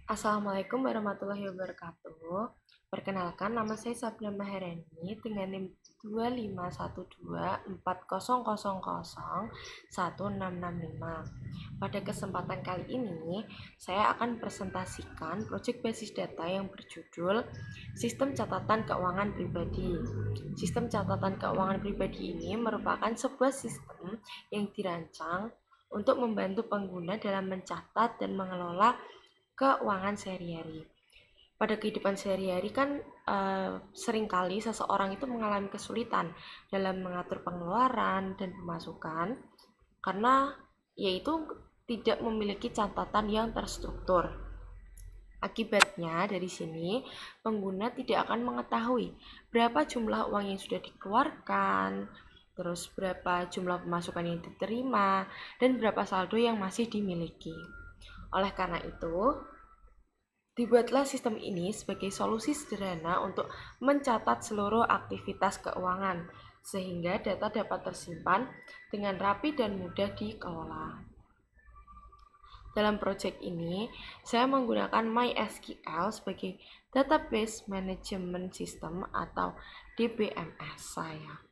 Assalamualaikum warahmatullahi wabarakatuh. Perkenalkan, nama saya Sabna Maharani dengan NIM 251240001665. Pada kesempatan kali ini, saya akan presentasikan proyek basis data yang berjudul Sistem Catatan Keuangan Pribadi. Sistem catatan keuangan pribadi ini merupakan sebuah sistem yang dirancang untuk membantu pengguna dalam mencatat dan mengelola keuangan sehari-hari. Pada kehidupan sehari-hari kan seringkali seseorang itu mengalami kesulitan dalam mengatur pengeluaran dan pemasukan karena yaitu tidak memiliki catatan yang terstruktur. Akibatnya dari sini pengguna tidak akan mengetahui berapa jumlah uang yang sudah dikeluarkan, terus berapa jumlah pemasukan yang diterima, dan berapa saldo yang masih dimiliki. Oleh karena itu, dibuatlah sistem ini sebagai solusi sederhana untuk mencatat seluruh aktivitas keuangan, sehingga data dapat tersimpan dengan rapi dan mudah dikelola. Dalam proyek ini, saya menggunakan MySQL sebagai Database Management System atau DBMS saya.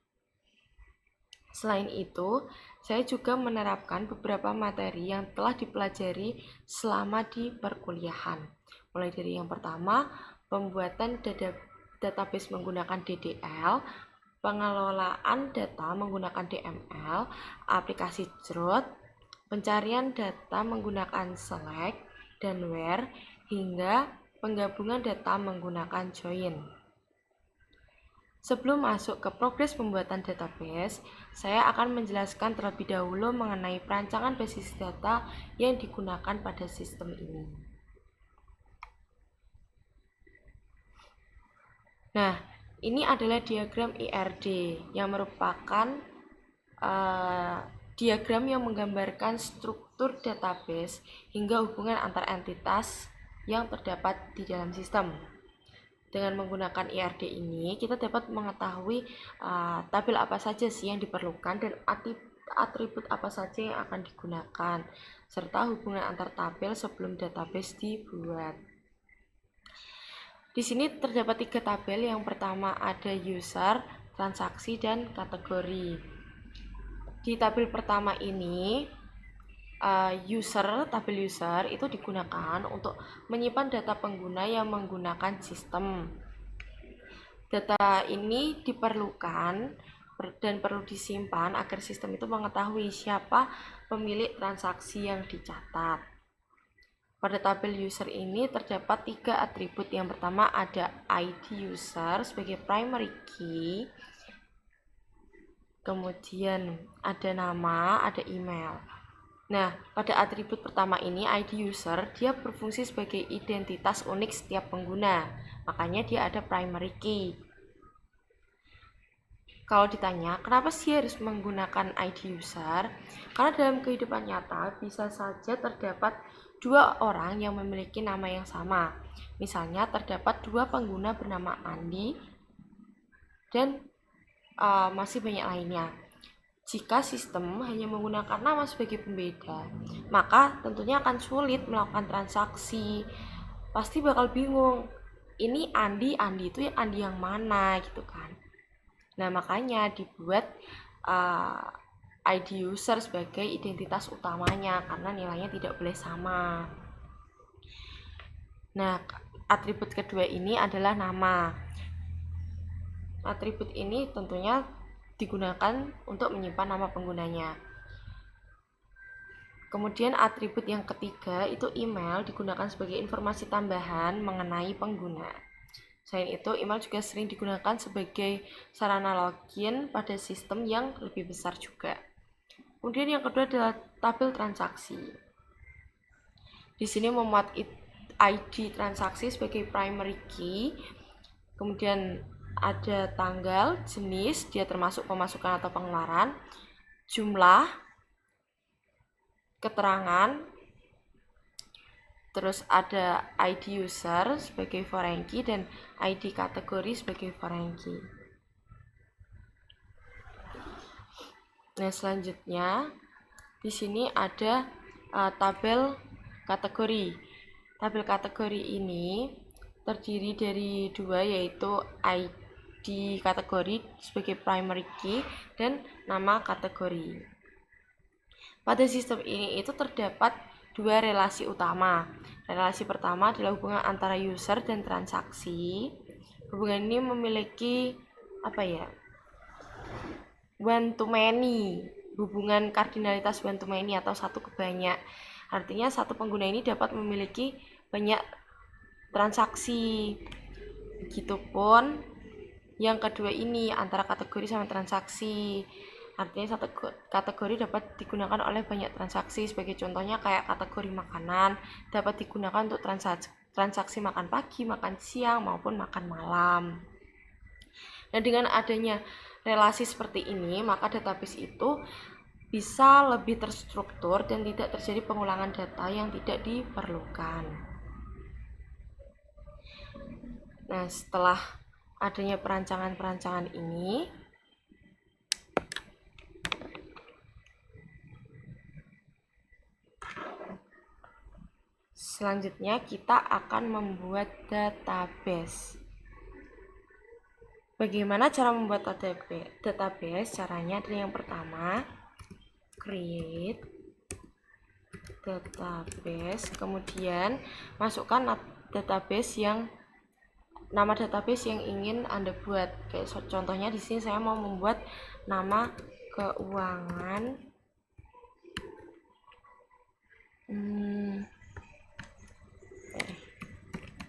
Selain itu, saya juga menerapkan beberapa materi yang telah dipelajari selama di perkuliahan. Mulai dari yang pertama, pembuatan database menggunakan DDL, pengelolaan data menggunakan DML, aplikasi Jrot, pencarian data menggunakan Select dan Where, hingga penggabungan data menggunakan Join. Sebelum masuk ke progres pembuatan database, saya akan menjelaskan terlebih dahulu mengenai perancangan basis data yang digunakan pada sistem ini. Nah, ini adalah diagram IRD yang merupakan diagram yang menggambarkan struktur database hingga hubungan antar entitas yang terdapat di dalam sistem. Dengan menggunakan IRD ini, kita dapat mengetahui tabel apa saja sih yang diperlukan dan atribut apa saja yang akan digunakan, serta hubungan antar tabel sebelum database dibuat. Di sini terdapat 3 tabel. Yang pertama ada user, transaksi, dan kategori. Di tabel pertama ini, tabel user itu digunakan untuk menyimpan data pengguna yang menggunakan sistem. Data ini diperlukan dan perlu disimpan agar sistem itu mengetahui siapa pemilik transaksi yang dicatat. Pada tabel user ini terdapat 3 atribut. Yang pertama ada ID user sebagai primary key, kemudian ada nama, ada email. Nah, pada atribut pertama ini ID user, dia berfungsi sebagai identitas unik setiap pengguna, makanya dia ada primary key. Kalau ditanya, kenapa sih harus menggunakan ID user? Karena dalam kehidupan nyata bisa saja terdapat 2 orang yang memiliki nama yang sama. Misalnya terdapat 2 pengguna bernama Andi dan masih banyak lainnya. Jika sistem hanya menggunakan nama sebagai pembeda, maka tentunya akan sulit melakukan transaksi. Pasti bakal bingung, ini Andi itu Andi yang mana gitu kan. Nah, makanya dibuat ID user sebagai identitas utamanya karena nilainya tidak boleh sama. Nah, atribut kedua ini adalah nama. Atribut ini tentunya digunakan untuk menyimpan nama penggunanya. Kemudian atribut yang ketiga itu email digunakan sebagai informasi tambahan mengenai pengguna. Selain itu, email juga sering digunakan sebagai sarana login pada sistem yang lebih besar juga. Kemudian yang kedua adalah tabel transaksi. Di sini memuat ID transaksi sebagai primary key. Kemudian ada tanggal, jenis, dia termasuk pemasukan atau pengeluaran, jumlah, keterangan, terus ada ID user sebagai foreign key dan ID kategori sebagai foreign key. Nah, selanjutnya di sini ada tabel kategori. Tabel kategori ini terdiri dari dua, yaitu ID kategori sebagai primary key dan nama kategori. Pada sistem ini itu terdapat dua relasi utama. Relasi pertama adalah hubungan antara user dan transaksi. Hubungan ini memiliki one to many, hubungan kardinalitas one to many atau satu ke banyak. Artinya satu pengguna ini dapat memiliki banyak transaksi. Begitupun yang kedua ini antara kategori sama transaksi. Artinya satu kategori dapat digunakan oleh banyak transaksi. Sebagai contohnya kayak kategori makanan dapat digunakan untuk transaksi makan pagi, makan siang maupun makan malam. Nah, dengan adanya relasi seperti ini, maka database itu bisa lebih terstruktur dan tidak terjadi pengulangan data yang tidak diperlukan. Nah, setelah adanya perancangan-perancangan ini, selanjutnya kita akan membuat database. Bagaimana cara membuat database? Caranya adalah yang pertama, create database, kemudian masukkan nama database yang ingin Anda buat. Kayak contohnya di sini saya mau membuat nama keuangan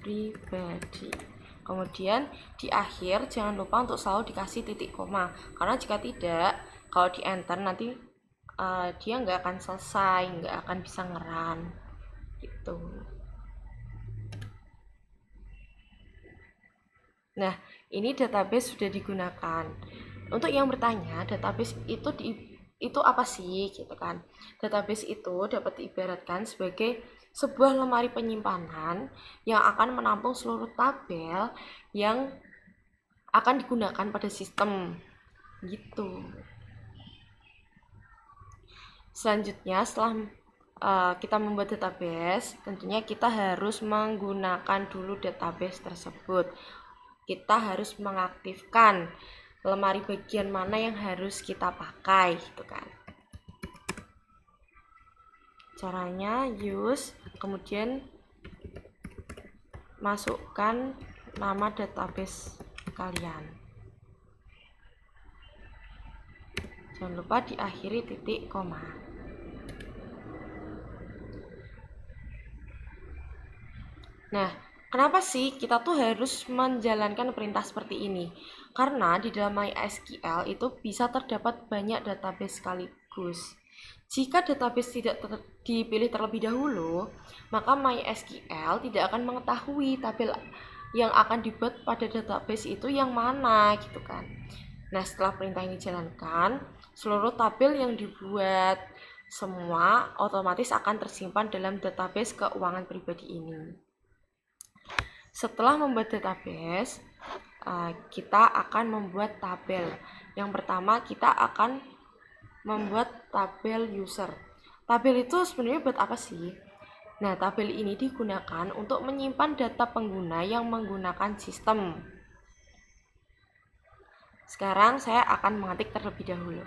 pribadi. Kemudian di akhir jangan lupa untuk selalu dikasih titik koma, karena jika tidak, kalau di enter nanti dia nggak akan selesai, nggak akan bisa ngerun gitu. Nah, ini database sudah digunakan. Untuk yang bertanya, database itu apa sih gitu kan? Database itu dapat diibaratkan sebagai sebuah lemari penyimpanan yang akan menampung seluruh tabel yang akan digunakan pada sistem gitu. Selanjutnya, setelah kita membuat database, tentunya kita harus menggunakan dulu database tersebut. Kita harus mengaktifkan lemari bagian mana yang harus kita pakai gitu kan. Caranya use, kemudian masukkan nama database kalian. Jangan lupa diakhiri titik koma. Nah, kenapa sih kita tuh harus menjalankan perintah seperti ini? Karena di dalam MySQL itu bisa terdapat banyak database sekaligus. Jika database tidak dipilih terlebih dahulu, maka MySQL tidak akan mengetahui tabel yang akan dibuat pada database itu yang mana gitu kan. Nah, setelah perintah ini dijalankan, seluruh tabel yang dibuat semua otomatis akan tersimpan dalam database keuangan pribadi ini. Setelah membuat database, kita akan membuat tabel. Yang pertama, kita akan membuat tabel user. Tabel itu sebenarnya buat apa sih? Nah, tabel ini digunakan untuk menyimpan data pengguna yang menggunakan sistem. Sekarang saya akan mengetik terlebih dahulu.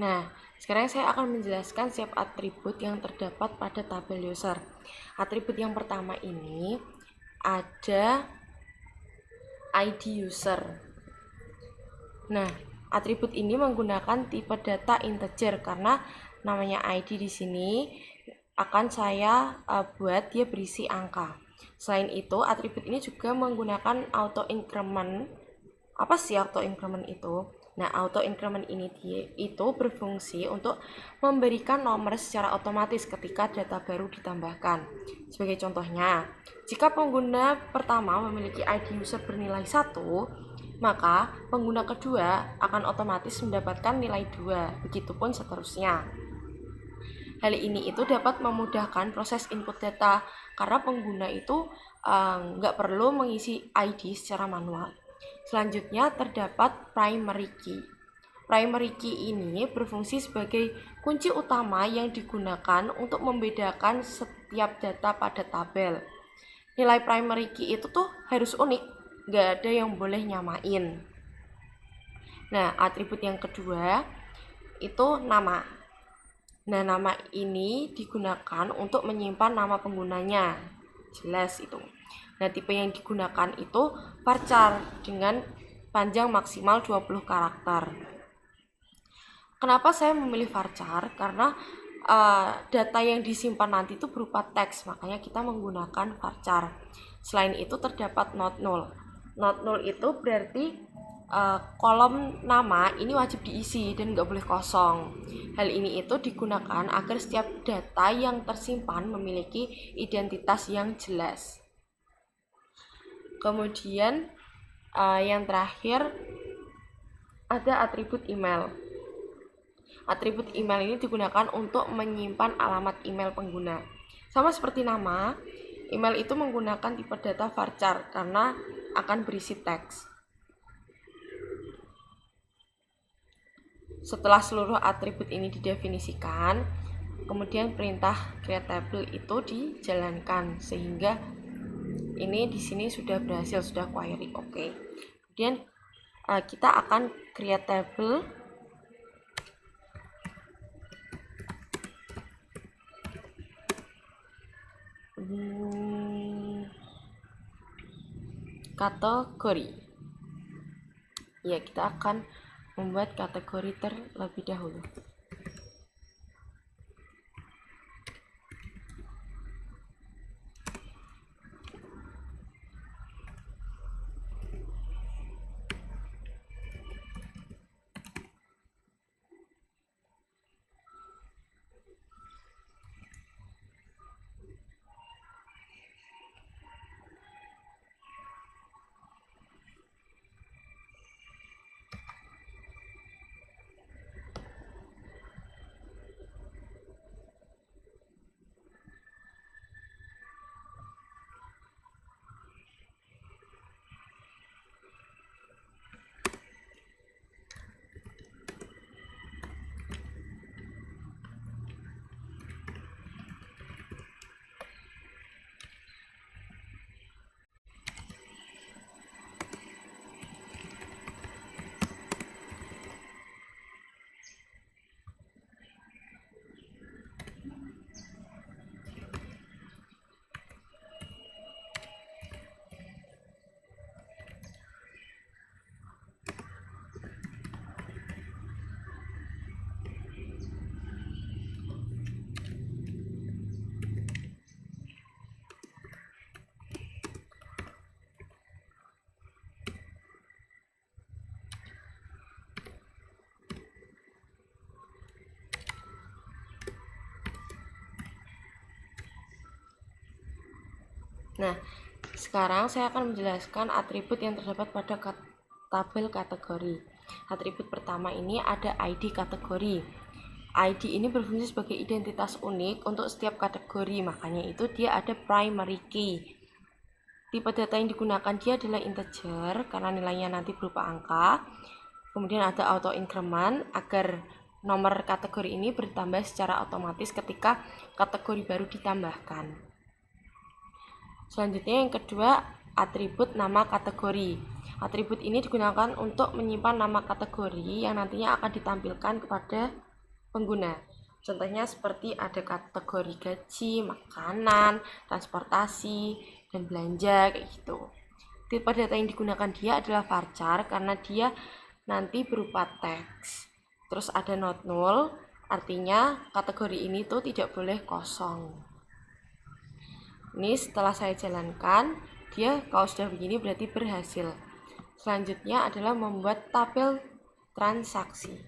Nah, sekarang saya akan menjelaskan setiap atribut yang terdapat pada tabel user. Atribut yang pertama ini ada ID user. Nah, atribut ini menggunakan tipe data integer karena namanya ID di sini akan saya buat dia berisi angka. Selain itu, atribut ini juga menggunakan auto increment. Apa sih auto increment itu? Nah, auto increment ini itu berfungsi untuk memberikan nomor secara otomatis ketika data baru ditambahkan. Sebagai contohnya, jika pengguna pertama memiliki ID user bernilai 1, maka pengguna kedua akan otomatis mendapatkan nilai 2, begitupun seterusnya. Hal ini itu dapat memudahkan proses input data karena pengguna itu nggak perlu mengisi ID secara manual. Selanjutnya terdapat primary key. Primary key ini berfungsi sebagai kunci utama yang digunakan untuk membedakan setiap data pada tabel. Nilai primary key itu tuh harus unik, nggak ada yang boleh nyamain. Nah, atribut yang kedua itu nama. Nah, nama ini digunakan untuk menyimpan nama penggunanya. Jelas itu. Nah, tipe yang digunakan itu varchar dengan panjang maksimal 20 karakter. Kenapa saya memilih varchar? Karena data yang disimpan nanti itu berupa teks, makanya kita menggunakan varchar. Selain itu terdapat not null. Not null itu berarti kolom nama ini wajib diisi dan nggak boleh kosong. Hal ini itu digunakan agar setiap data yang tersimpan memiliki identitas yang jelas. Kemudian yang terakhir ada atribut email. Atribut email ini digunakan untuk menyimpan alamat email pengguna. Sama seperti nama, email itu menggunakan tipe data varchar karena akan berisi teks. Setelah seluruh atribut ini didefinisikan, kemudian perintah create table itu dijalankan sehingga ini di sini sudah berhasil, sudah query. Oke. Kemudian kita akan create table kategori. Ya, kita akan membuat kategori terlebih dahulu. Nah, sekarang saya akan menjelaskan atribut yang terdapat pada tabel kategori. Atribut pertama ini ada ID kategori. ID ini berfungsi sebagai identitas unik untuk setiap kategori, makanya itu dia ada primary key. Tipe data yang digunakan dia adalah integer karena nilainya nanti berupa angka. Kemudian ada auto increment agar nomor kategori ini bertambah secara otomatis ketika kategori baru ditambahkan. Selanjutnya yang kedua, atribut nama kategori. Atribut ini digunakan untuk menyimpan nama kategori yang nantinya akan ditampilkan kepada pengguna. Contohnya seperti ada kategori gaji, makanan, transportasi, dan belanja kayak gitu. Tipe data yang digunakan dia adalah varchar karena dia nanti berupa teks. Terus ada not null, artinya kategori ini tuh tidak boleh kosong. Ini setelah saya jalankan, dia kalau sudah begini berarti berhasil. Selanjutnya adalah membuat tabel transaksi.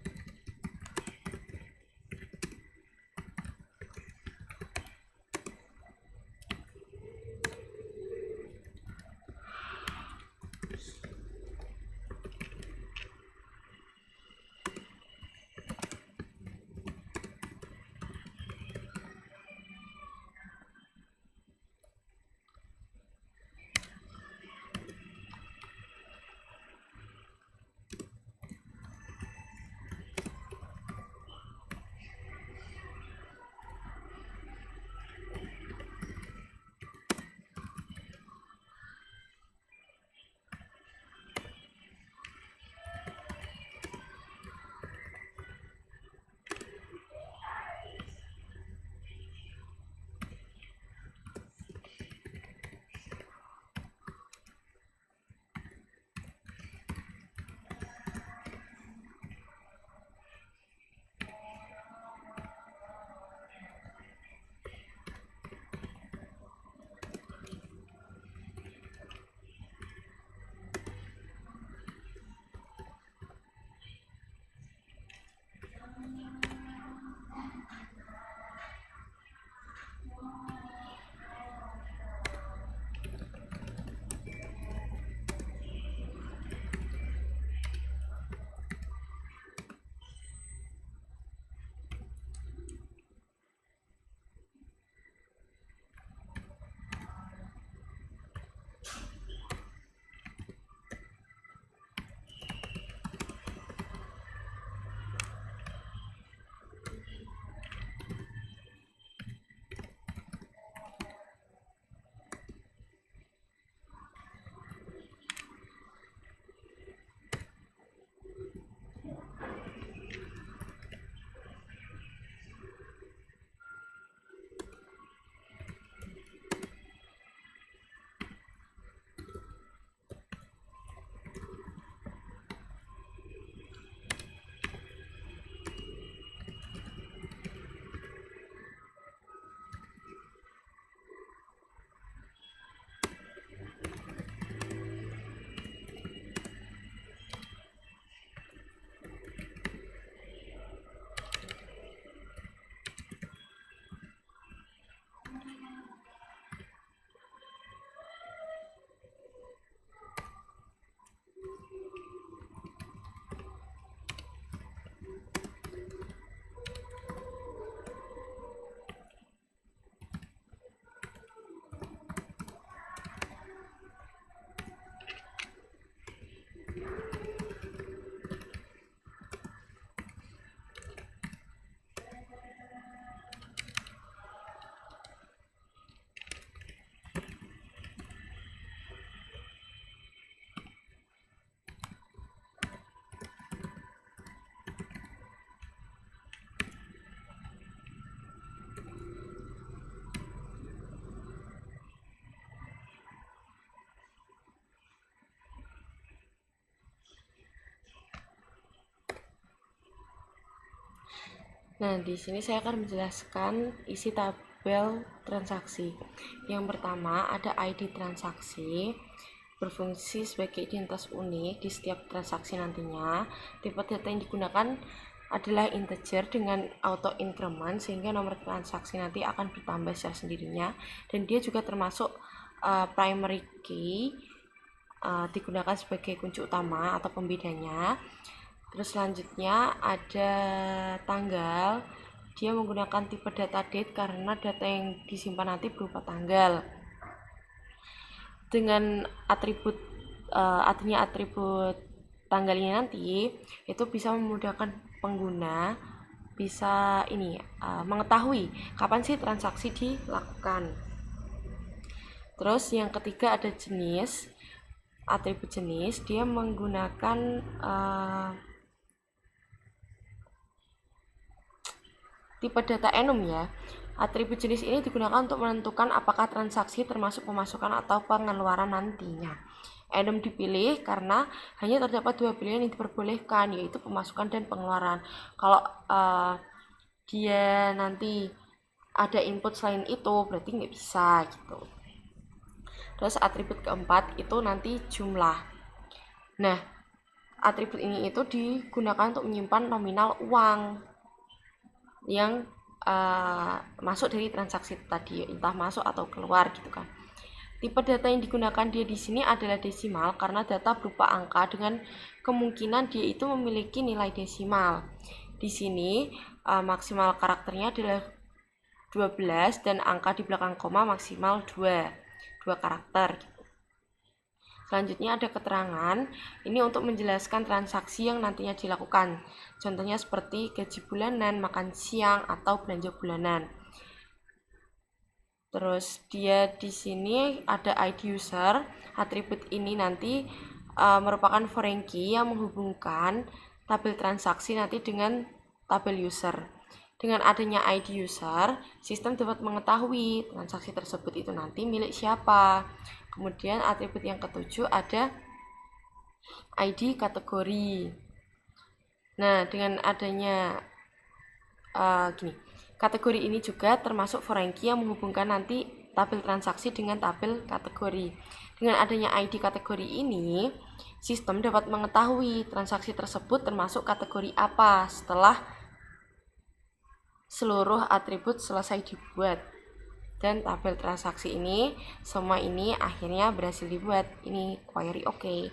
Nah, di sini saya akan menjelaskan isi tabel transaksi. Yang pertama, ada ID transaksi, berfungsi sebagai identitas unik di setiap transaksi nantinya. Tipe data yang digunakan adalah integer dengan auto increment sehingga nomor transaksi nanti akan bertambah secara sendirinya, dan dia juga termasuk primary key, digunakan sebagai kunci utama atau pembedanya. Terus selanjutnya ada tanggal, dia menggunakan tipe data date karena data yang disimpan nanti berupa tanggal. Dengan atribut artinya atribut tanggal ini nanti itu bisa memudahkan pengguna bisa mengetahui kapan sih transaksi dilakukan. Terus yang ketiga ada jenis. atribut jenis, dia menggunakan tipe data enum ya. Atribut jenis ini digunakan untuk menentukan apakah transaksi termasuk pemasukan atau pengeluaran nantinya. Enum dipilih karena hanya terdapat dua pilihan yang diperbolehkan, yaitu pemasukan dan pengeluaran. Kalau dia nanti ada input selain itu, berarti nggak bisa gitu. Terus atribut keempat itu nanti jumlah. Nah, atribut ini itu digunakan untuk menyimpan nominal uang yang masuk dari transaksi tadi, entah masuk atau keluar gitu kan. Tipe data yang digunakan dia di sini adalah desimal karena data berupa angka dengan kemungkinan dia itu memiliki nilai desimal. Di sini maksimal karakternya adalah 12 dan angka di belakang koma maksimal 2 karakter. Selanjutnya ada keterangan, ini untuk menjelaskan transaksi yang nantinya dilakukan. Contohnya seperti gaji bulanan, makan siang, atau belanja bulanan. Terus dia di sini ada ID user. Atribut ini nanti merupakan foreign key yang menghubungkan tabel transaksi nanti dengan tabel user. Dengan adanya ID user, sistem dapat mengetahui transaksi tersebut itu nanti milik siapa. Kemudian atribut yang ketujuh ada ID kategori. Nah, dengan adanya kategori ini juga termasuk foreign key yang menghubungkan nanti tabel transaksi dengan tabel kategori. Dengan adanya ID kategori ini, sistem dapat mengetahui transaksi tersebut termasuk kategori apa setelah seluruh atribut selesai dibuat. Dan tabel transaksi ini, semua ini akhirnya berhasil dibuat. Ini query oke.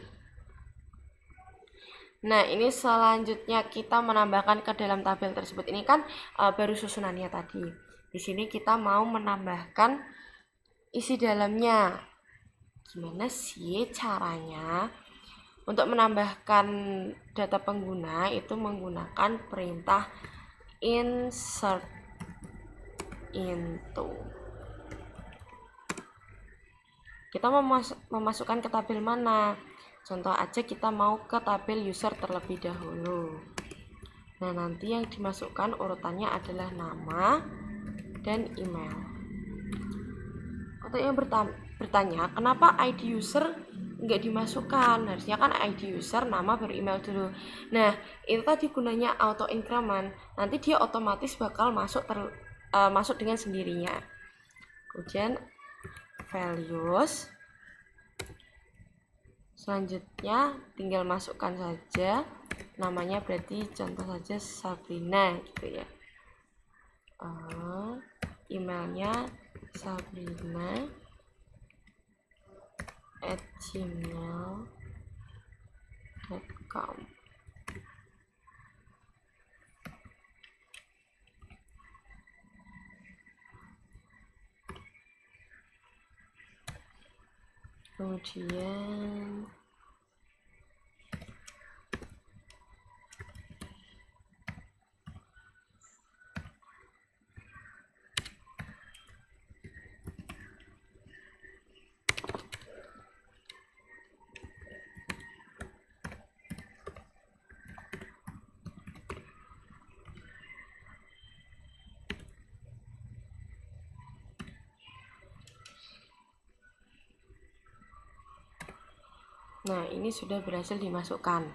Nah, ini selanjutnya kita menambahkan ke dalam tabel tersebut. Ini kan baru susunannya tadi. Di sini kita mau menambahkan isi dalamnya. Gimana sih caranya? Untuk menambahkan data pengguna itu menggunakan perintah insert into. Kita mau memasukkan ke tabel mana? Contoh aja kita mau ke tabel user terlebih dahulu. Nah, nanti yang dimasukkan urutannya adalah nama dan email. Untuk yang bertanya, kenapa ID user nggak dimasukkan? Harusnya kan ID user, nama, baru email dulu. Nah, itu tadi gunanya auto increment. Nanti dia otomatis bakal masuk dengan sendirinya. Kemudian values, selanjutnya tinggal masukkan saja namanya, berarti contoh saja Sabrina gitu ya. Emailnya sabrina@gmail.com. Kemudian nah, ini sudah berhasil dimasukkan.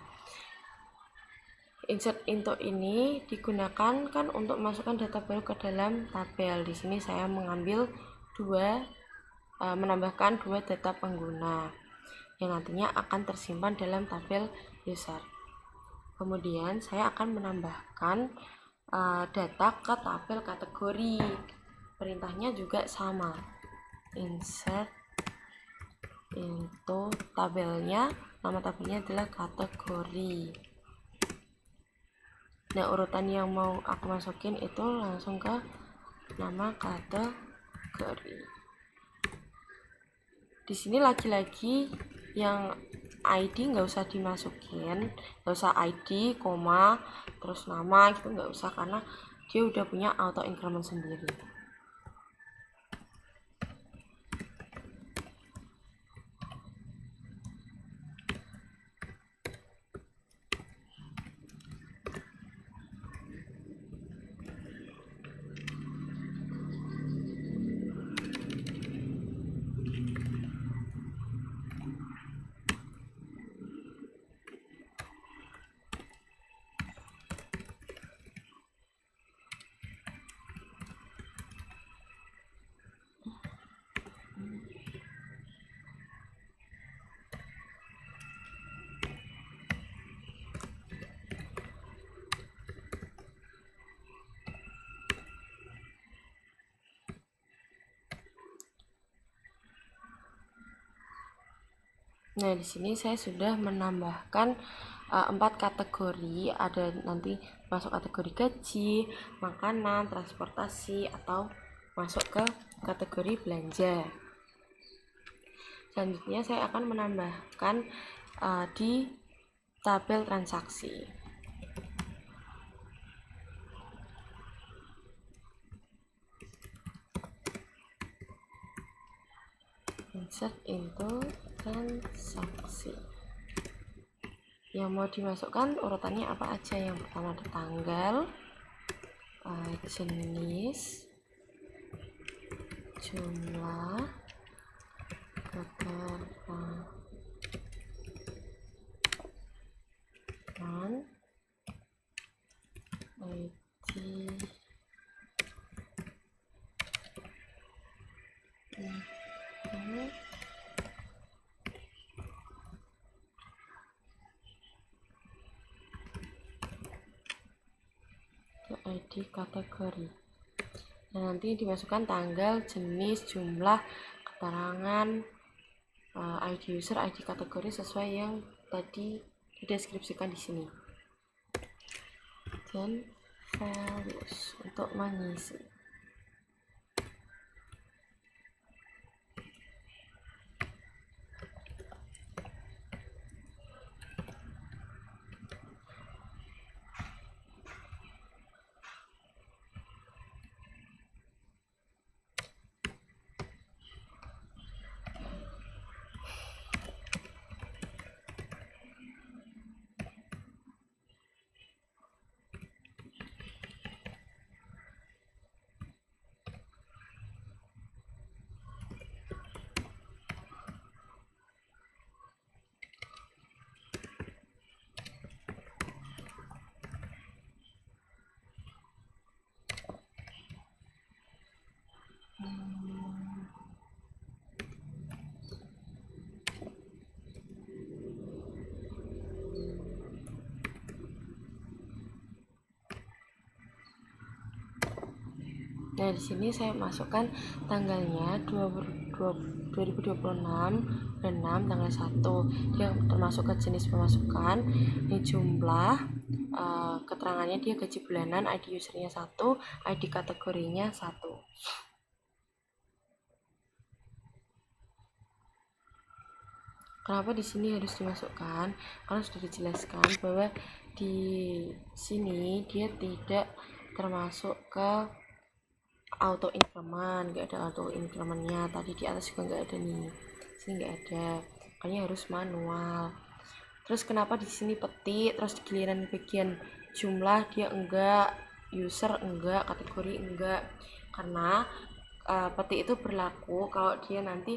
Insert into ini digunakan kan untuk masukkan data baru ke dalam tabel. Di sini saya mengambil menambahkan dua data pengguna yang nantinya akan tersimpan dalam tabel user. Kemudian saya akan menambahkan data ke tabel kategori. Perintahnya juga sama. Insert into tabelnya, nama tabelnya adalah kategori. Nah, urutan yang mau aku masukin itu langsung ke nama kategori. Di sini lagi-lagi yang ID nggak usah dimasukin, nggak usah ID, koma, terus nama gitu, nggak usah, karena dia udah punya auto increment sendiri. Nah, di sini saya sudah menambahkan 4 kategori, ada nanti masuk kategori gaji, makanan, transportasi, atau masuk ke kategori belanja. Selanjutnya saya akan menambahkan di tabel transaksi. Insert into transaksi. Yang mau dimasukkan urutannya apa aja? Yang pertama ada tanggal, jenis, jumlah, keterangan, ID, ID kategori. Dan nanti dimasukkan tanggal, jenis, jumlah, keterangan, ID user, ID kategori sesuai yang tadi dideskripsikan di sini. Dan values untuk mengisi. Nah, di sini saya masukkan tanggalnya 2026 dan 6 tanggal 1. Dia termasuk ke jenis pemasukan. Ini jumlah, keterangannya dia gaji bulanan, ID usernya 1, ID kategorinya 1. Kenapa di sini harus dimasukkan? Karena sudah dijelaskan bahwa di sini dia tidak termasuk ke auto increment, nggak ada auto incrementnya. Tadi di atas juga nggak ada nih, sini nggak ada, makanya harus manual. Terus kenapa di sini petik, terus di giliran bagian jumlah dia enggak, user enggak, kategori enggak? Karena petik itu berlaku kalau dia nanti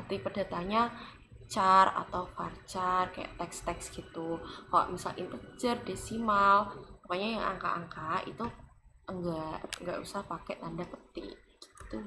tipe datanya char atau varchar, kayak teks-teks gitu. Kalau misal integer, desimal, pokoknya yang angka-angka itu enggak usah pakai tanda petik gitu.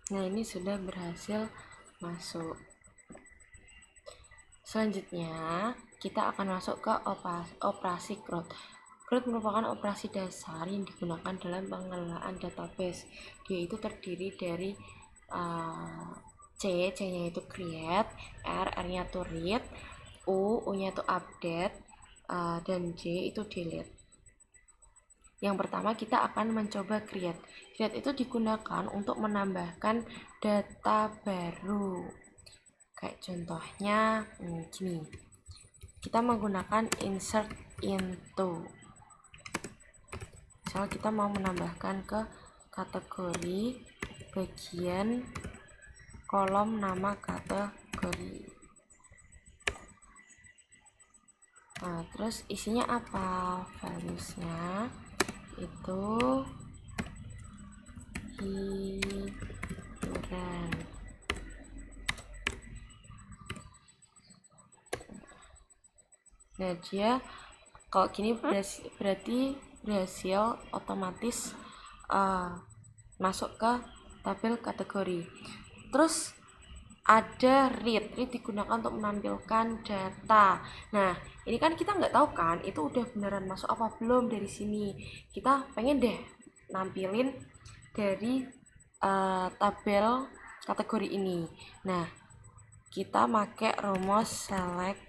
Nah, ini sudah berhasil masuk. Selanjutnya, kita akan masuk ke operasi CRUD. CRUD merupakan operasi dasar yang digunakan dalam pengelolaan database. Dia itu terdiri dari C-nya itu create, R-nya itu read, U-nya itu update, dan J itu delete. Yang pertama kita akan mencoba create. Create itu digunakan untuk menambahkan data baru. Kayak contohnya gini. Kita menggunakan insert into. Misal kita mau menambahkan ke kategori bagian kolom nama kategori. Nah, terus isinya apa? Valuesnya itu hiburan. Nah, dia kalau gini berarti berhasil otomatis masuk ke tabel kategori. Terus ada read digunakan untuk menampilkan data. Nah, ini kan kita nggak tahu kan itu udah beneran masuk apa belum dari sini. Kita pengen deh nampilin dari tabel kategori ini. Nah, kita pakai rumus select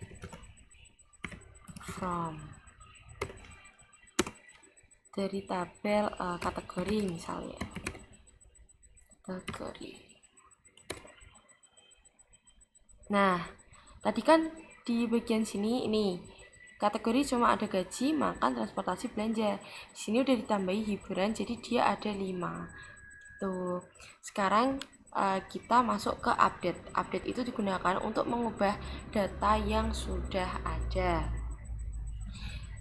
from dari tabel kategori misalnya. Kategori. Nah, tadi kan di bagian sini ini kategori cuma ada gaji, makan, transportasi, belanja. Di sini udah ditambahi hiburan, jadi dia ada 5. Tuh. Sekarang kita masuk ke update. Update itu digunakan untuk mengubah data yang sudah ada.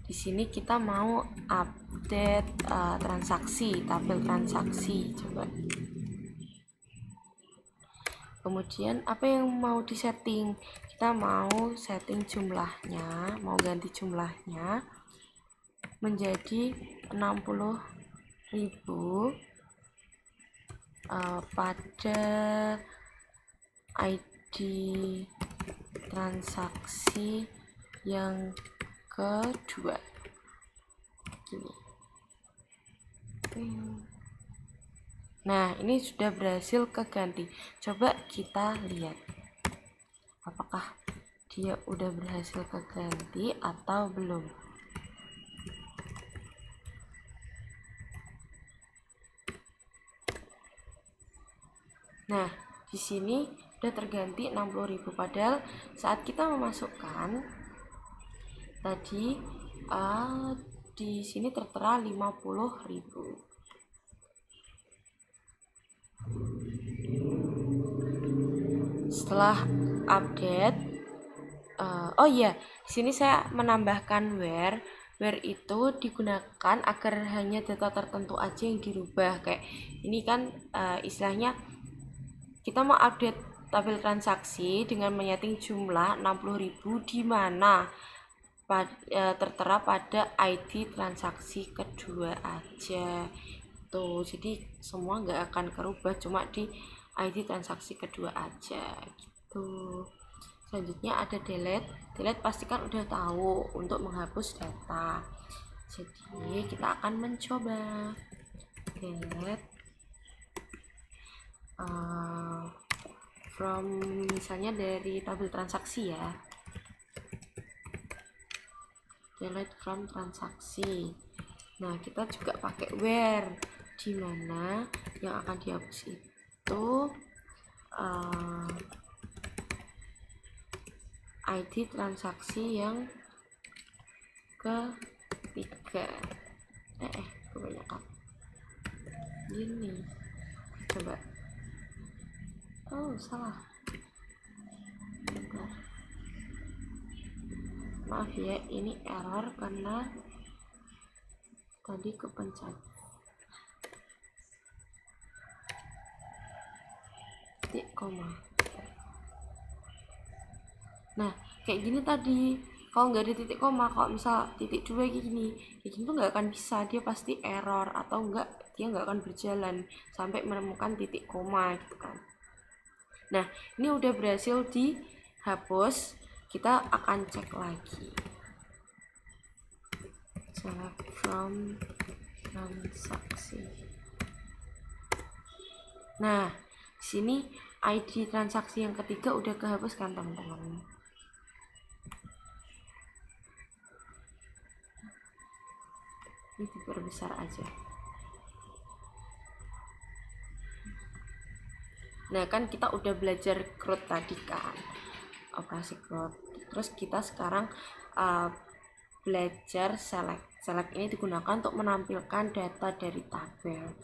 Di sini kita mau update transaksi, tabel transaksi. Coba. Kemudian apa yang mau disetting? Kita mau setting jumlahnya, mau ganti jumlahnya menjadi 60.000 pada ID transaksi yang kedua. Gini. Nah, ini sudah berhasil keganti. Coba kita lihat apakah dia udah berhasil keganti atau belum. Nah, di sini udah terganti 60.000, padahal saat kita memasukkan tadi di sini tertera 50.000. Setelah update, oh iya, di sini saya menambahkan where. Where itu digunakan agar hanya data tertentu aja yang dirubah. Kayak ini kan istilahnya kita mau update tabel transaksi dengan menyeting jumlah 60.000 di mana tertera pada ID transaksi kedua aja. Tuh, jadi semua nggak akan kerubah, cuma di ID transaksi kedua aja gitu. Selanjutnya ada delete. Delete pastikan udah tahu untuk menghapus data. Jadi kita akan mencoba delete from misalnya dari tabel transaksi ya. Delete from transaksi. Nah, kita juga pakai where, di mana yang akan dihapus itu ID transaksi yang ketiga. Kebanyakan. Gini. Coba. Oh, salah. Bentar. Maaf ya, ini error karena tadi kepencet titik koma. Nah, kayak gini tadi Kalau nggak ada titik koma, kalau misal titik dua kayak gini tuh nggak akan bisa, dia pasti error atau enggak dia nggak akan berjalan sampai menemukan titik koma gitu kan. Nah, ini udah berhasil dihapus, kita akan cek lagi. Select from transaksi. Nah, di sini ID transaksi yang ketiga udah kehapus kan teman-teman. Ini diperbesar aja. Nah, kan kita udah belajar CRUD tadi kan, operasi CRUD. Terus kita sekarang belajar select. Select ini digunakan untuk menampilkan data dari tabel.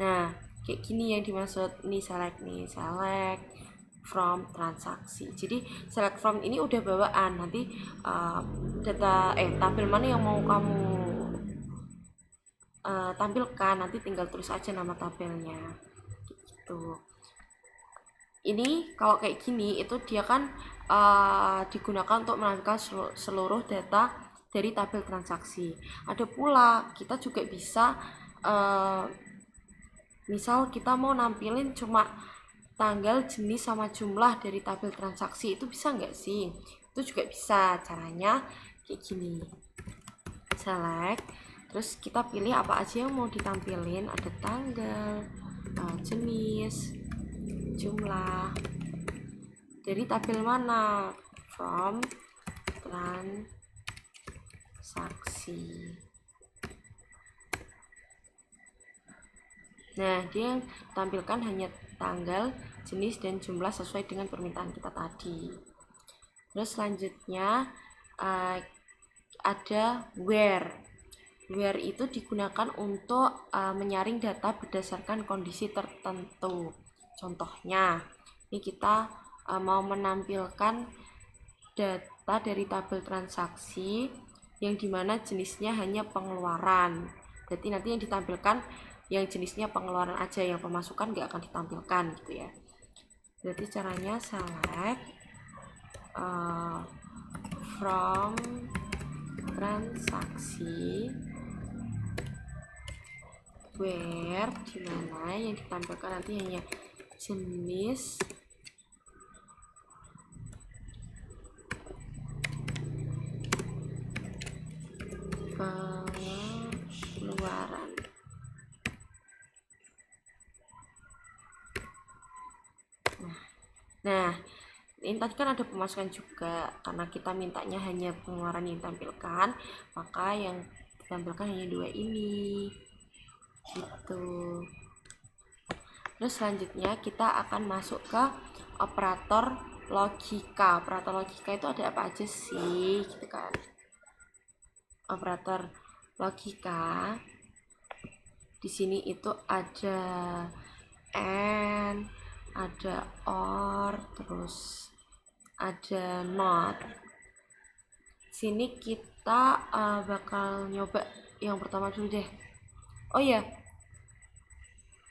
Nah, kayak gini yang dimaksud nih select from transaksi. Jadi select from ini udah bawaan, nanti data tabel mana yang mau kamu tampilkan, nanti tinggal tulis aja nama tabelnya gitu. Ini kalau kayak gini itu dia kan digunakan untuk menampilkan seluruh data dari tabel transaksi. Ada pula kita juga bisa misal kita mau nampilin cuma tanggal, jenis sama jumlah dari tabel transaksi, itu bisa nggak sih? Itu juga bisa. Caranya kayak gini, select, terus kita pilih apa aja yang mau ditampilin. Ada tanggal, jenis, jumlah, dari tabel mana, from transaksi. Nah, dia tampilkan hanya tanggal, jenis, dan jumlah sesuai dengan permintaan kita tadi. Terus selanjutnya ada where. Where itu digunakan untuk menyaring data berdasarkan kondisi tertentu. Contohnya, ini kita mau menampilkan data dari tabel transaksi yang dimana jenisnya hanya pengeluaran. Berarti nanti yang ditampilkan yang jenisnya pengeluaran aja, yang pemasukan nggak akan ditampilkan gitu ya. Berarti caranya select from transaksi where, dimana yang ditampilkan nanti hanya jenis, pengeluaran. Nah, ini tadi kan ada pemasukan juga, karena kita mintanya hanya pengeluaran yang ditampilkan, maka yang ditampilkan hanya dua ini gitu. Terus selanjutnya kita akan masuk ke operator logika. Operator logika itu ada apa aja sih gitu kan. Operator logika di sini itu ada and, ada or, terus ada not. Sini kita bakal nyoba yang pertama dulu deh. Oh iya,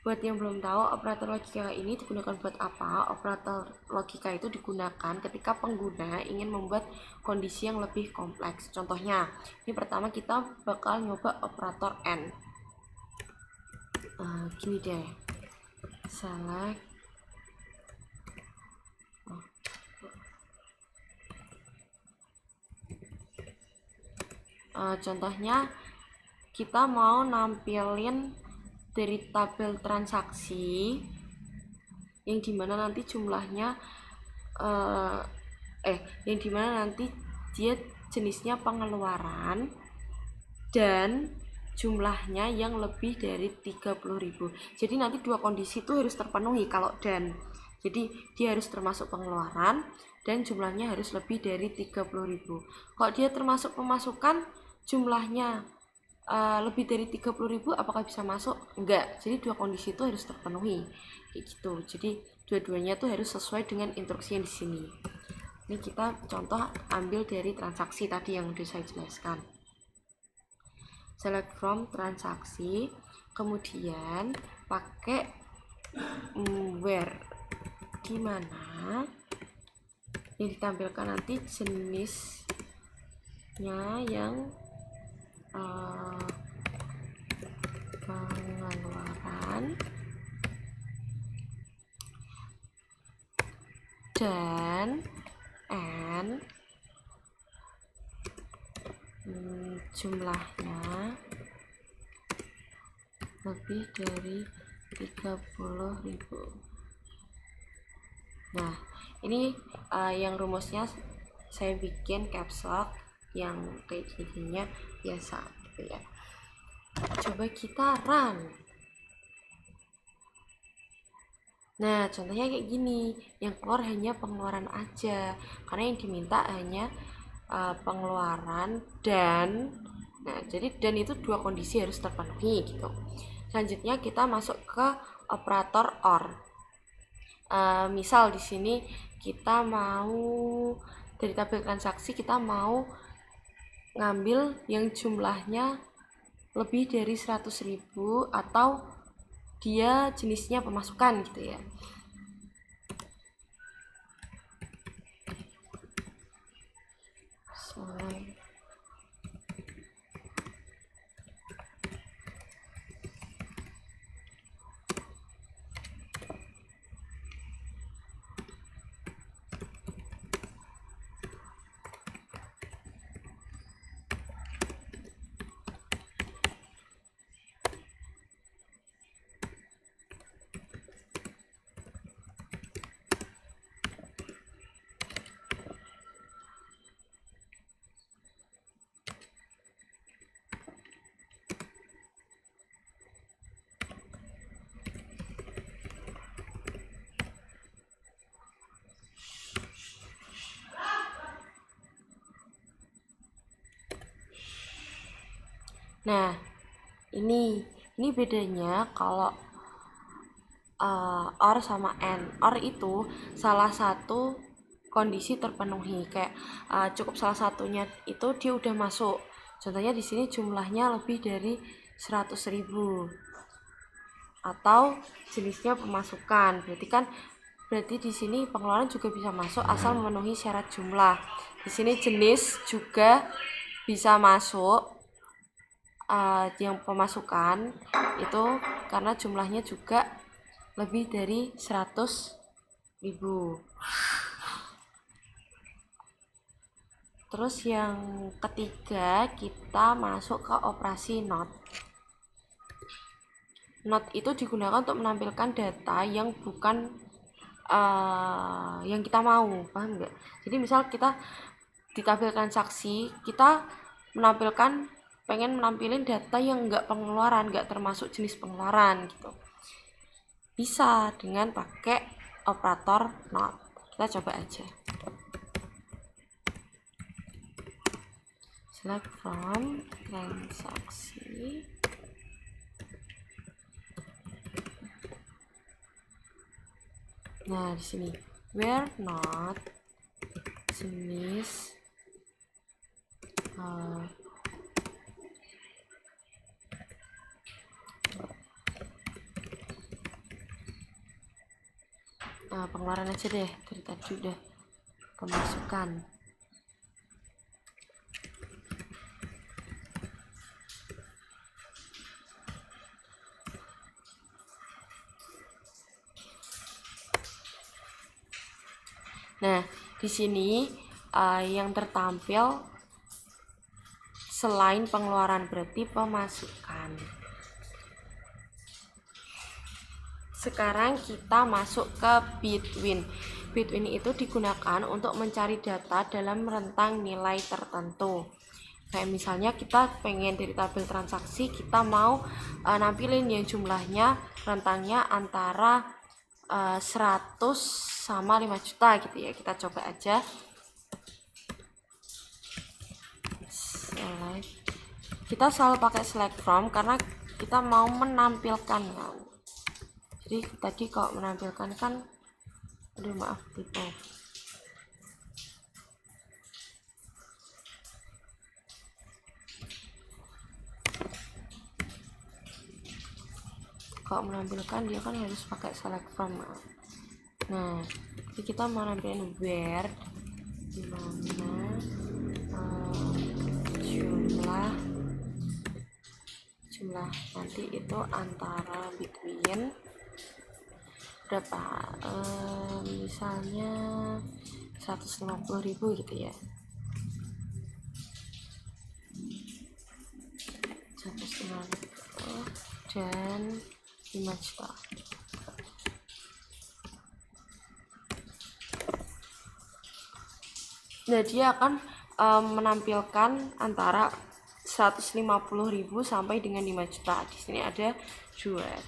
buat yang belum tahu, operator logika ini digunakan buat apa? Operator logika itu digunakan ketika pengguna ingin membuat kondisi yang lebih kompleks. Contohnya, ini pertama kita bakal nyoba operator AND. Gini deh, select. Contohnya, kita mau nampilin dari tabel transaksi yang dimana nanti jumlahnya yang dimana nanti dia jenisnya pengeluaran dan jumlahnya yang lebih dari 30.000. Jadi nanti dua kondisi itu harus terpenuhi kalau dan. Jadi dia harus termasuk pengeluaran dan jumlahnya harus lebih dari 30.000. Kalau dia termasuk pemasukan, jumlahnya lebih dari 30.000, apakah bisa masuk? Enggak. Jadi dua kondisi itu harus terpenuhi kayak gitu. Jadi dua-duanya tuh harus sesuai dengan instruksi yang di sini. Ini kita contoh ambil dari transaksi tadi yang udah saya jelaskan. Select from transaksi, kemudian pakai where, dimana yang ditampilkan nanti jenis yang pengeluaran dan jumlahnya lebih dari 30.000. Nah, ini yang rumusnya saya bikin caps lock yang kayak gininya biasa gitu ya. Coba kita run. Nah, contohnya kayak gini, yang keluar hanya pengeluaran aja, karena yang diminta hanya pengeluaran dan, nah jadi dan itu dua kondisi harus terpenuhi gitu. Selanjutnya kita masuk ke operator OR. Misal di sini kita mau dari tabel transaksi kita mau ngambil yang jumlahnya lebih dari 100.000 atau dia jenisnya pemasukan gitu ya. Nah, ini bedanya kalau OR sama AND. OR itu salah satu kondisi terpenuhi, kayak cukup salah satunya itu dia udah masuk. Contohnya di sini jumlahnya lebih dari 100.000 atau jenisnya pemasukan. Berarti di sini pengeluaran juga bisa masuk asal memenuhi syarat jumlah. Di sini jenis juga bisa masuk yang pemasukan itu karena jumlahnya juga lebih dari 100.000. Terus yang ketiga kita masuk ke operasi NOT. NOT itu digunakan untuk menampilkan data yang bukan yang kita mau, paham nggak? Jadi misal kita di tabel transaksi kita pengen menampilin data yang nggak pengeluaran, nggak termasuk jenis pengeluaran gitu. Bisa dengan pakai operator NOT. Kita coba aja. Select from transaksi. Nah, di sini where not jenis pengeluaran aja deh, dari tadi udah pemasukan. Nah, di sini yang tertampil selain pengeluaran berarti pemasukan. Sekarang kita masuk ke Between. Between itu digunakan untuk mencari data dalam rentang nilai tertentu. Kayak misalnya kita pengen dari tabel transaksi kita mau nampilin yang jumlahnya rentangnya antara 100 sama 5 juta gitu ya. Kita coba aja. Kita selalu pakai select from karena kita mau menampilkan. Jadi tadi kalau menampilkan kan maaf tipe. Kalau menampilkan dia kan harus pakai select from. Nah, jadi kita mau nampilin where dimana jumlah nanti itu antara between berapa, misalnya 150.000 gitu ya, 150 dan 5 juta. Nah, dia akan menampilkan antara 150.000 sampai dengan 5 juta. Di sini ada duet.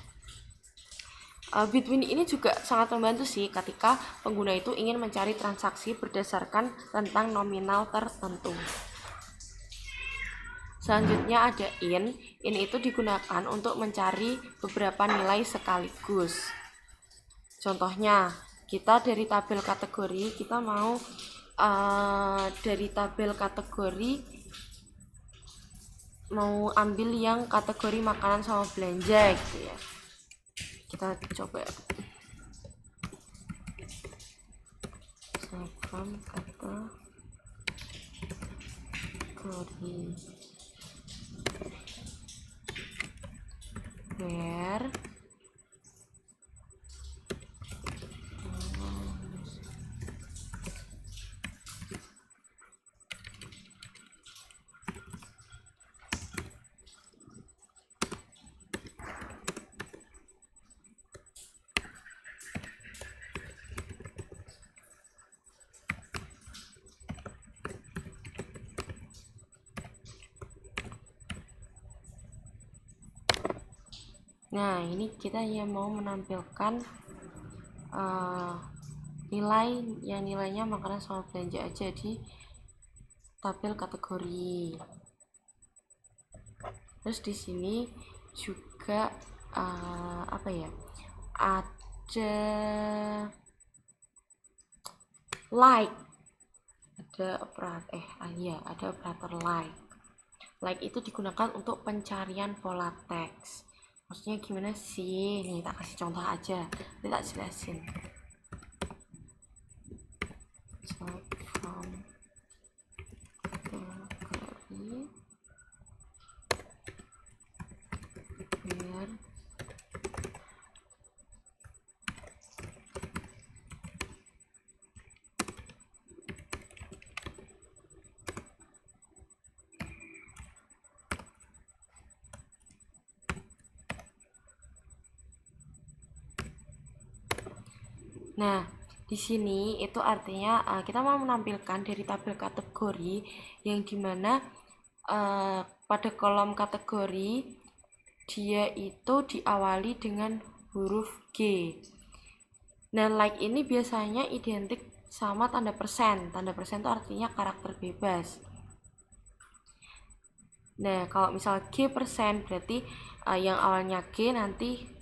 Between ini juga sangat membantu sih ketika pengguna itu ingin mencari transaksi berdasarkan rentang nominal tertentu. Selanjutnya ada in. In itu digunakan untuk mencari beberapa nilai sekaligus. Contohnya, kita dari tabel kategori, kita mau dari tabel kategori mau ambil yang kategori makanan sama belanja gitu ya. Kita coba from kategori where Nah, ini kita yang mau menampilkan nilai yang nilainya makanan sama belanja aja di tabel kategori. Terus di sini juga apa ya? Ada like. Ada operator like. Like itu digunakan untuk pencarian pola teks. Maksudnya gimana sih? Nih, tak kasih contoh aja. Nanti tak jelasin. From kategori where Nah, di sini itu artinya kita mau menampilkan dari tabel kategori yang dimana pada kolom kategori dia itu diawali dengan huruf G. Nah, like ini biasanya identik sama tanda persen. Tanda persen itu artinya karakter bebas. Nah, kalau misal G persen berarti yang awalnya G nanti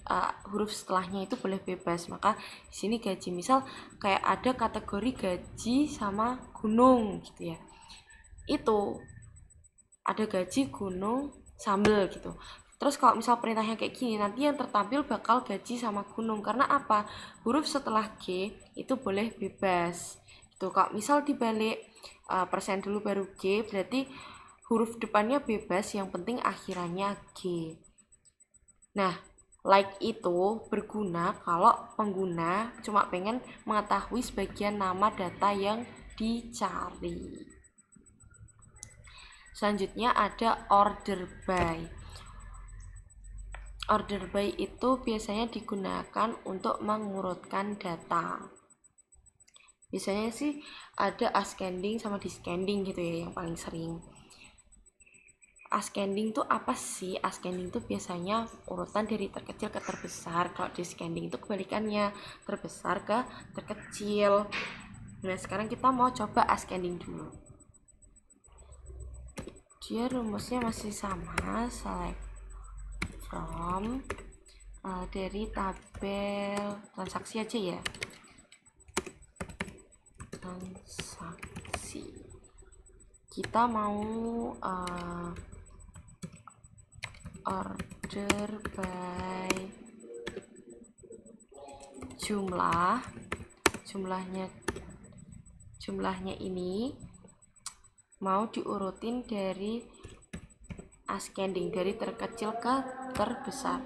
huruf setelahnya itu boleh bebas. Maka di sini gaji, misal kayak ada kategori gaji sama gunung gitu ya. Itu ada gaji, gunung, sambel gitu. Terus kalau misal perintahnya kayak gini, nanti yang tertampil bakal gaji sama gunung. Karena apa? Huruf setelah G itu boleh bebas. Gitu. Kalau misal dibalik persen dulu baru G, berarti huruf depannya bebas, yang penting akhirannya G. Nah, like itu berguna kalau pengguna cuma pengen mengetahui sebagian nama data yang dicari. Selanjutnya ada order by. Order by itu biasanya digunakan untuk mengurutkan data. Biasanya sih ada ascending sama descending gitu ya yang paling sering. Ascending itu apa sih? Ascending itu biasanya urutan dari terkecil ke terbesar. Kalau descending itu kebalikannya, terbesar ke terkecil. Nah, sekarang kita mau coba ascending dulu. Dia rumusnya masih sama, select from dari tabel transaksi aja ya. Transaksi. Kita mau order by jumlahnya ini mau diurutin dari ascending, dari terkecil ke terbesar.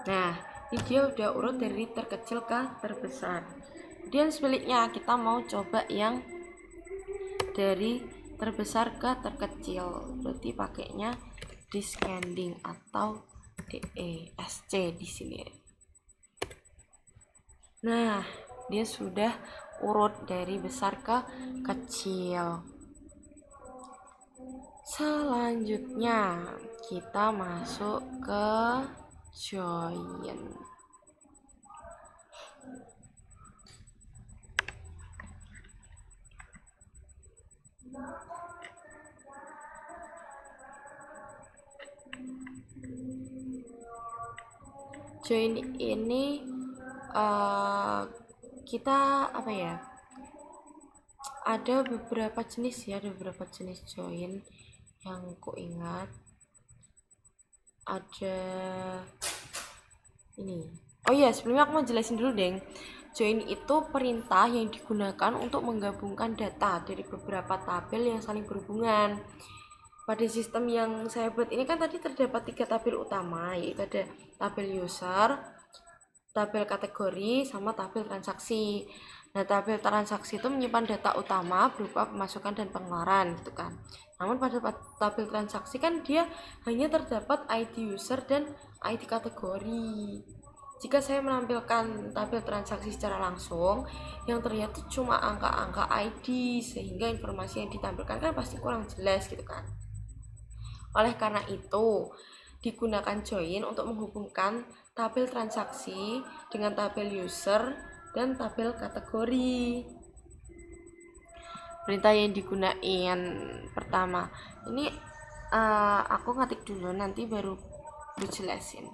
Nah, ini dia udah urut dari terkecil ke terbesar. Kemudian sebaliknya kita mau coba yang dari terbesar ke terkecil, berarti pakainya descending atau DESC di sini. Nah, dia sudah urut dari besar ke kecil. Selanjutnya kita masuk ke join. Join ini kita apa ya? Ada beberapa jenis ya, ada beberapa jenis join yang ku ingat. Ada ini. Oh iya, sebelumnya aku mau jelasin dulu, Deng. Join itu perintah yang digunakan untuk menggabungkan data dari beberapa tabel yang saling berhubungan. Pada sistem yang saya buat ini kan tadi terdapat 3 tabel utama, yaitu ada tabel user, tabel kategori, sama tabel transaksi. Nah, tabel transaksi itu menyimpan data utama berupa pemasukan dan pengeluaran gitu kan. Namun pada tabel transaksi kan dia hanya terdapat ID user dan ID kategori. Jika saya menampilkan tabel transaksi secara langsung, yang terlihat itu cuma angka-angka ID, sehingga informasi yang ditampilkan kan pasti kurang jelas gitu kan. Oleh karena itu, digunakan join untuk menghubungkan tabel transaksi dengan tabel user dan tabel kategori. Perintah yang digunain pertama, ini aku ngetik dulu, nanti baru dijelasin.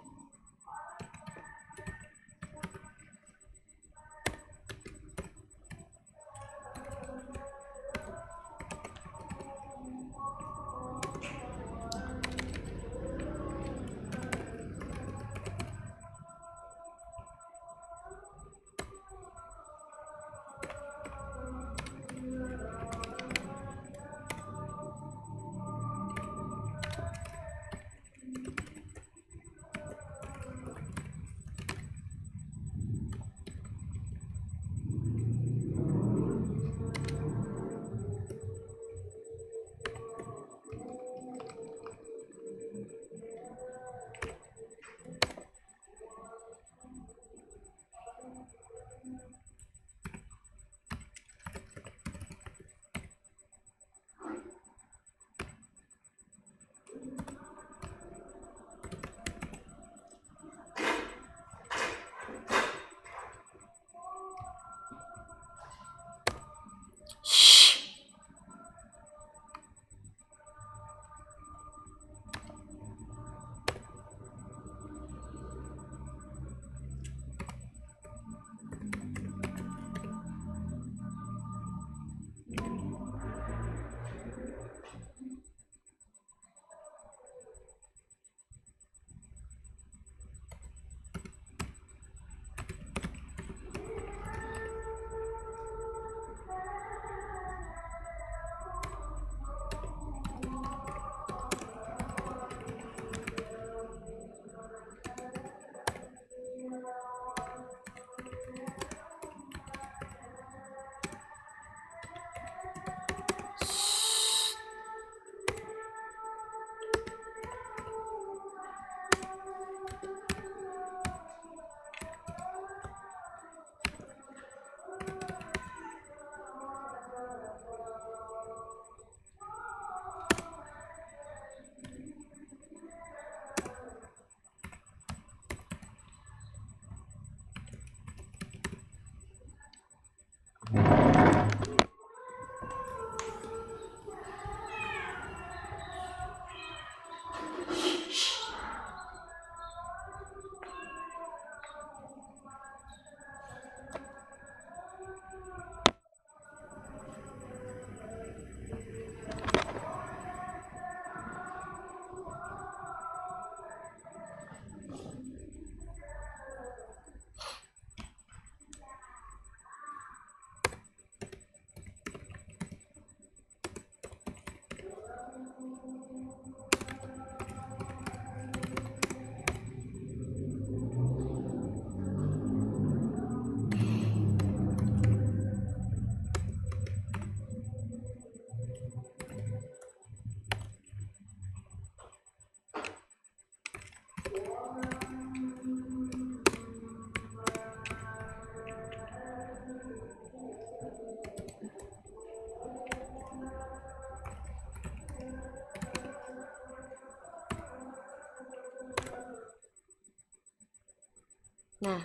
Nah,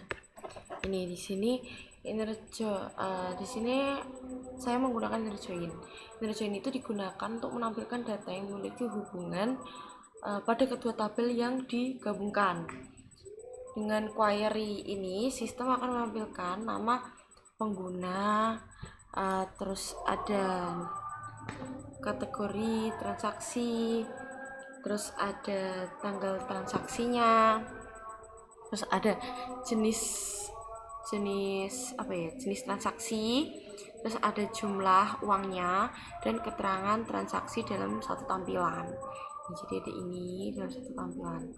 ini di sini di sini saya menggunakan inner join. Inner join itu digunakan untuk menampilkan data yang memiliki hubungan pada kedua tabel yang digabungkan. Dengan query ini, sistem akan menampilkan nama pengguna, terus ada kategori transaksi, terus ada tanggal transaksinya, terus ada jenis jenis transaksi, terus ada jumlah uangnya dan keterangan transaksi dalam satu tampilan. Jadi ada ini dalam satu tampilan.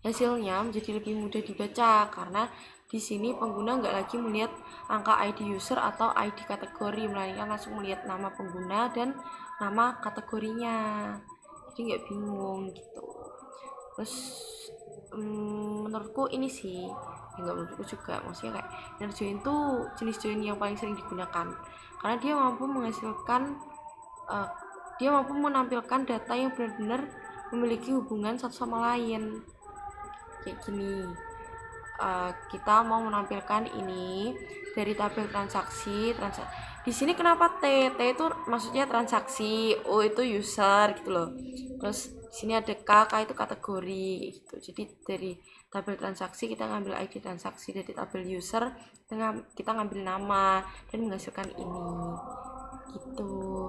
Hasilnya menjadi lebih mudah dibaca karena di sini pengguna nggak lagi melihat angka ID user atau ID kategori, melainkan langsung melihat nama pengguna dan nama kategorinya. Jadi nggak bingung gitu. Terus menurutku ini sih, nggak menurutku juga, maksudnya kayak inner join tuh jenis join yang paling sering digunakan karena dia mampu menampilkan data yang benar-benar memiliki hubungan satu sama lain. Kayak gini, kita mau menampilkan ini dari tabel transaksi. Di sini kenapa T itu maksudnya transaksi, O itu user gitu loh. Terus di sini ada K itu kategori gitu. Jadi dari tabel transaksi kita ngambil ID transaksi, dari tabel user kita ngambil nama dan menghasilkan ini gitu.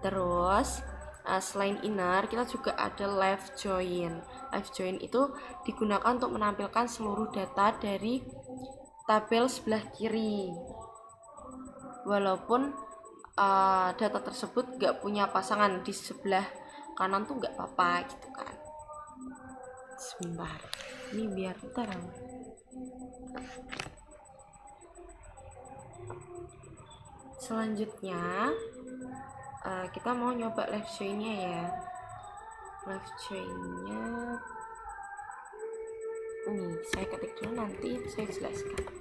Terus selain inner, kita juga ada left join. Left join itu digunakan untuk menampilkan seluruh data dari tabel sebelah kiri, walaupun data tersebut gak punya pasangan. Di sebelah kanan tuh gak apa-apa gitu kan. Sebentar, ini biar terang. Selanjutnya kita mau nyoba left join-nya ya. Left join-nya ini saya ketik dulu, nanti saya jelaskan.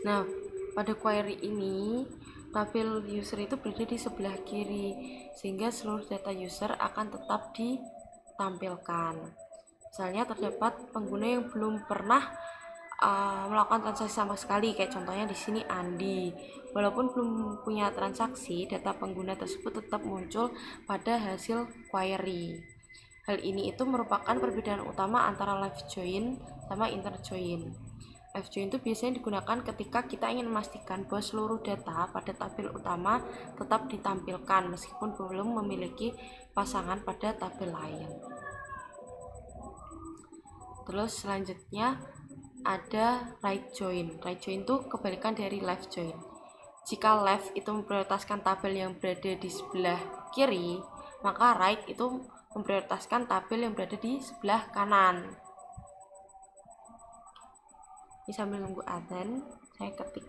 Nah, pada query ini tabel user itu berada di sebelah kiri, sehingga seluruh data user akan tetap ditampilkan. Misalnya terdapat pengguna yang belum pernah melakukan transaksi sama sekali, kayak contohnya di sini Andi. Walaupun belum punya transaksi, data pengguna tersebut tetap muncul pada hasil query. Hal ini itu merupakan perbedaan utama antara left join sama inner join. Left join itu biasanya digunakan ketika kita ingin memastikan bahwa seluruh data pada tabel utama tetap ditampilkan meskipun belum memiliki pasangan pada tabel lain. Terus selanjutnya ada right join. Right join itu kebalikan dari left join. Jika left itu memprioritaskan tabel yang berada di sebelah kiri, maka right itu memprioritaskan tabel yang berada di sebelah kanan. Ini sambil nunggu adzan, saya ketik.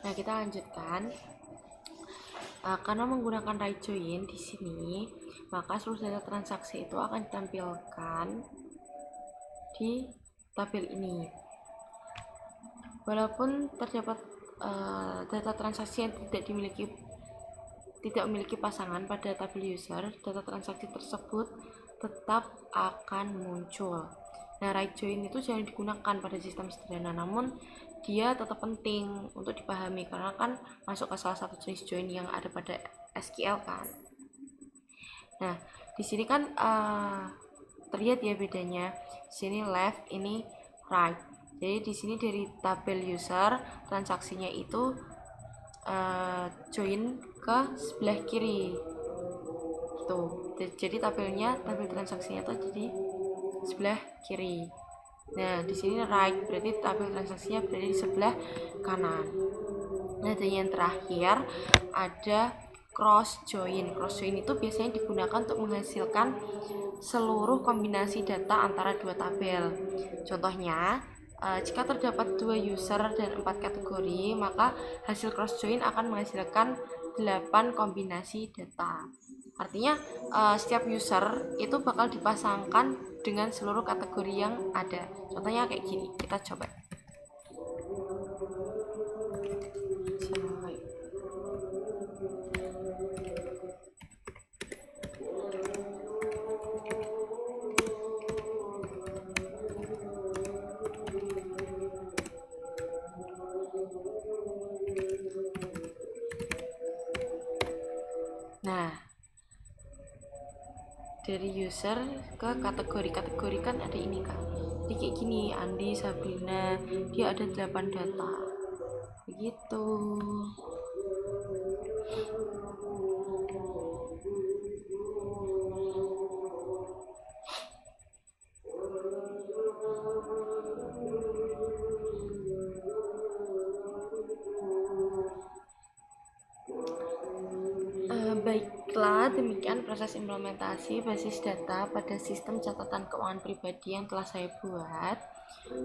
Nah, kita lanjutkan. Karena menggunakan right join di sini, maka seluruh data transaksi itu akan ditampilkan di tabel ini. Walaupun terdapat data transaksi yang tidak memiliki pasangan pada tabel user, data transaksi tersebut tetap akan muncul. Nah, right join itu jangan digunakan pada sistem sederhana, namun dia tetap penting untuk dipahami karena kan masuk ke salah satu jenis join yang ada pada SQL kan. Nah, di sini kan terlihat ya bedanya. Sini left, ini right. Jadi di sini dari tabel user transaksinya itu join ke sebelah kiri. Gitu. Jadi tabel transaksinya itu jadi sebelah kiri. Nah, di sini right, berarti tabel transaksinya berada di sebelah kanan. Nah, dan yang terakhir ada cross join. Cross join itu biasanya digunakan untuk menghasilkan seluruh kombinasi data antara dua tabel. Contohnya, jika terdapat 2 user dan 4 kategori, maka hasil cross join akan menghasilkan 8 kombinasi data. Artinya setiap user itu bakal dipasangkan dengan seluruh kategori yang ada. Contohnya kayak gini, kita coba. dari user ke kategori kan ada ini Kak. Jadi kayak gini, Andi, Sabrina, dia ada 8 data. Begitu. Baiklah, demikian proses implementasi basis data pada sistem catatan keuangan pribadi yang telah saya buat.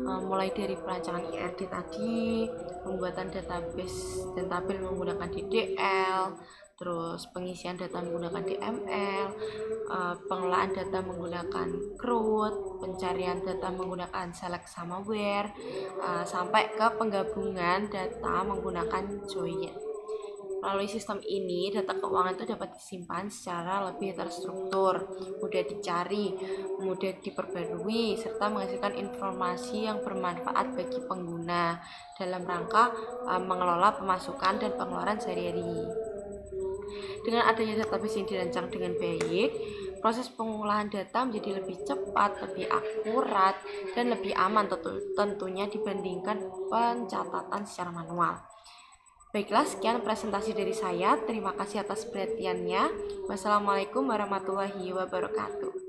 Mulai dari perancangan IRD tadi, pembuatan database dan tabel menggunakan DDL, terus pengisian data menggunakan DML, pengelolaan data menggunakan CRUD, pencarian data menggunakan select sama where, sampai ke penggabungan data menggunakan join. Melalui sistem ini, data keuangan itu dapat disimpan secara lebih terstruktur, mudah dicari, mudah diperbarui, serta menghasilkan informasi yang bermanfaat bagi pengguna dalam rangka mengelola pemasukan dan pengeluaran sehari-hari. Dengan adanya database yang dirancang dengan baik, proses pengolahan data menjadi lebih cepat, lebih akurat, dan lebih aman tentunya dibandingkan pencatatan secara manual. Baiklah, sekian presentasi dari saya. Terima kasih atas perhatiannya. Wassalamualaikum warahmatullahi wabarakatuh.